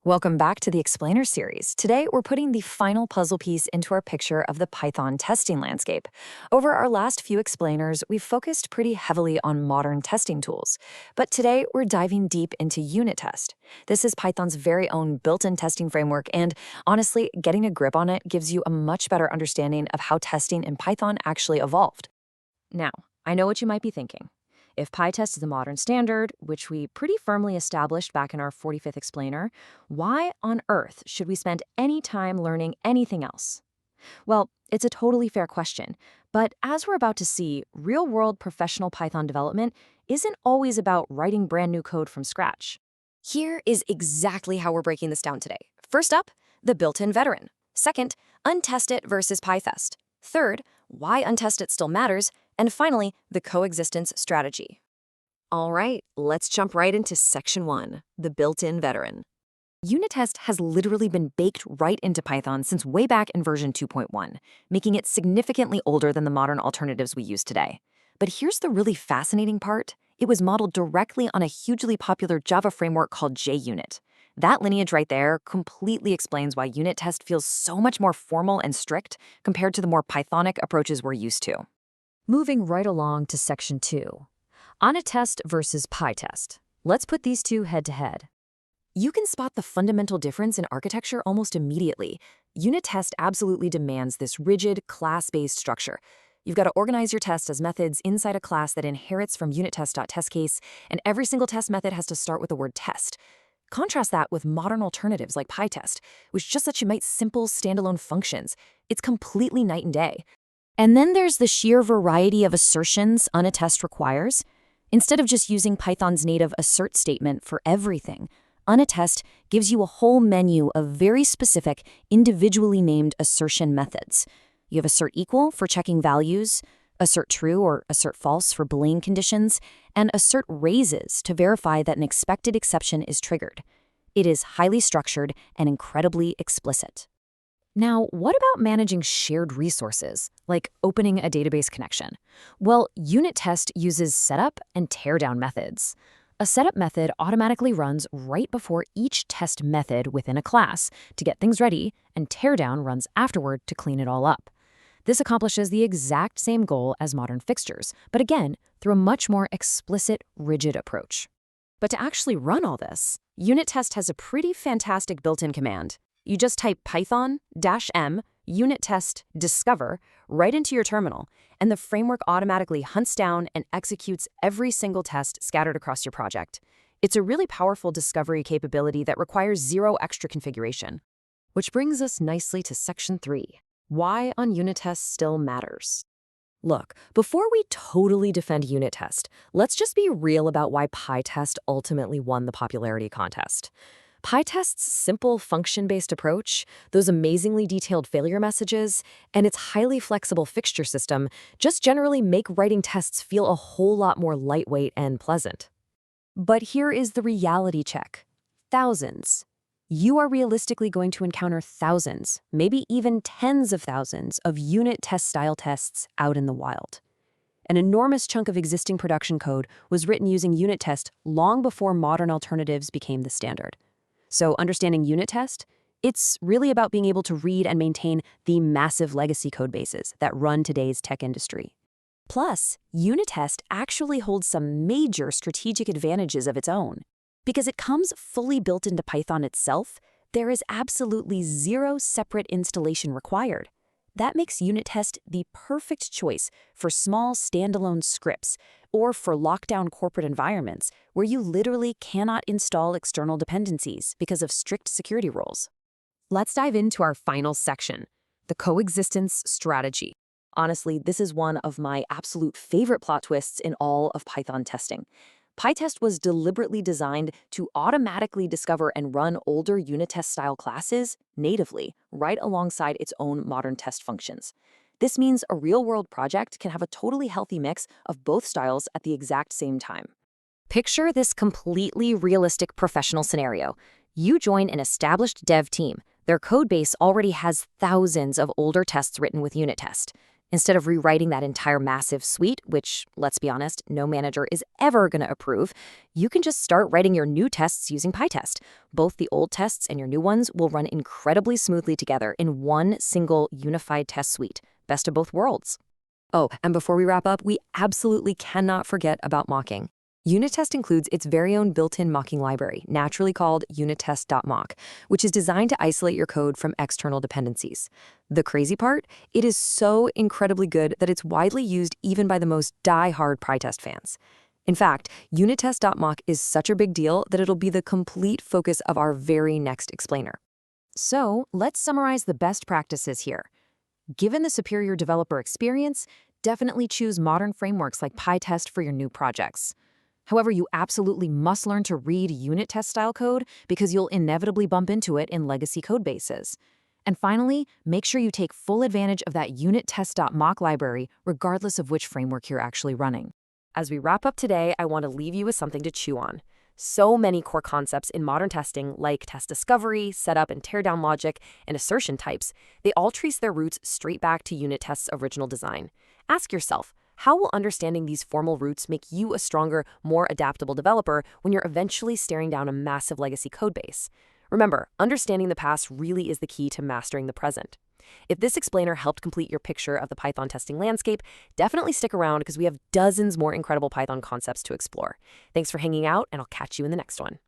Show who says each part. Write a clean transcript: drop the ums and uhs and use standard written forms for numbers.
Speaker 1: Welcome back to the Explainer series. Today, we're putting the final puzzle piece into our picture of the Python testing landscape. Over our last few explainers, we've focused pretty heavily on modern testing tools. But today, we're diving deep into unit test. This is Python's very own built-in testing framework, and honestly, getting a grip on it gives you a much better understanding of how testing in Python actually evolved. Now, I know what you might be thinking. If PyTest is the modern standard, which we pretty firmly established back in our 45th explainer, why on earth should we spend any time learning anything else? Well, it's a totally fair question, but as we're about to see, real-world professional Python development isn't always about writing brand new code from scratch. Here is exactly how we're breaking this down today. First up, the built-in veteran. Second, untested versus PyTest. Third, why untested still matters. And finally, the coexistence strategy. All right, let's jump right into section 1, the built-in veteran. Unit test has literally been baked right into Python since way back in version 2.1, making it significantly older than the modern alternatives we use today. But here's the really fascinating part. It was modeled directly on a hugely popular Java framework called JUnit. That lineage right there completely explains why unit test feels so much more formal and strict compared to the more Pythonic approaches we're used to. Moving right along to section 2, unittest versus PyTest. Let's put these two head to head. You can spot the fundamental difference in architecture almost immediately. Unit test absolutely demands this rigid, class-based structure. You've got to organize your tests as methods inside a class that inherits from unittest.TestCase, and every single test method has to start with the word test. Contrast that with modern alternatives like PyTest, which just lets you make simple standalone functions. It's completely night and day. And then there's the sheer variety of assertions unittest requires. Instead of just using Python's native assert statement for everything, unittest gives you a whole menu of very specific, individually named assertion methods. You have assertEqual for checking values, assertTrue or assertFalse for Boolean conditions, and assertRaises to verify that an expected exception is triggered. It is highly structured and incredibly explicit. Now, what about managing shared resources, like opening a database connection? Well, unit test uses setup and tearDown methods. A setup method automatically runs right before each test method within a class to get things ready, and tearDown runs afterward to clean it all up. This accomplishes the exact same goal as modern fixtures, but again, through a much more explicit, rigid approach. But to actually run all this, unit test has a pretty fantastic built-in command. You just type python-m unittest discover right into your terminal, and the framework automatically hunts down and executes every single test scattered across your project. It's a really powerful discovery capability that requires zero extra configuration. Which brings us nicely to section 3, why on unit test still matters. Look, before we totally defend unit test, let's just be real about why PyTest ultimately won the popularity contest. PyTest's simple function-based approach, those amazingly detailed failure messages, and its highly flexible fixture system just generally make writing tests feel a whole lot more lightweight and pleasant. But here is the reality check. Thousands. You are realistically going to encounter thousands, maybe even tens of thousands of unit test-style tests out in the wild. An enormous chunk of existing production code was written using unit test long before modern alternatives became the standard. So understanding unit test, it's really about being able to read and maintain the massive legacy code bases that run today's tech industry. Plus, unit test actually holds some major strategic advantages of its own. Because it comes fully built into Python itself, there is absolutely zero separate installation required. That makes unit test the perfect choice for small standalone scripts or for lockdown corporate environments where you literally cannot install external dependencies because of strict security rules. Let's dive into our final section, the coexistence strategy. Honestly, this is one of my absolute favorite plot twists in all of Python testing. PyTest was deliberately designed to automatically discover and run older unit test-style classes natively, right alongside its own modern test functions. This means a real-world project can have a totally healthy mix of both styles at the exact same time. Picture this completely realistic professional scenario. You join an established dev team. Their code base already has thousands of older tests written with unit test. Instead of rewriting that entire massive suite, which, let's be honest, no manager is ever going to approve, you can just start writing your new tests using PyTest. Both the old tests and your new ones will run incredibly smoothly together in one single unified test suite. Best of both worlds. Oh, and before we wrap up, we absolutely cannot forget about mocking. Unit test includes its very own built-in mocking library, naturally called unittest.mock, which is designed to isolate your code from external dependencies. The crazy part? It is so incredibly good that it's widely used even by the most die-hard PyTest fans. In fact, unittest.mock is such a big deal that it'll be the complete focus of our very next explainer. So, let's summarize the best practices here. Given the superior developer experience, definitely choose modern frameworks like PyTest for your new projects. However, you absolutely must learn to read unit test style code because you'll inevitably bump into it in legacy code bases. And finally, make sure you take full advantage of that unittest.mock library regardless of which framework you're actually running. As we wrap up today, I want to leave you with something to chew on. So many core concepts in modern testing like test discovery, setup and teardown logic, and assertion types, they all trace their roots straight back to unit test's original design. Ask yourself, how will understanding these formal roots make you a stronger, more adaptable developer when you're eventually staring down a massive legacy codebase? Remember, understanding the past really is the key to mastering the present. If this explainer helped complete your picture of the Python testing landscape, definitely stick around because we have dozens more incredible Python concepts to explore. Thanks for hanging out, and I'll catch you in the next one.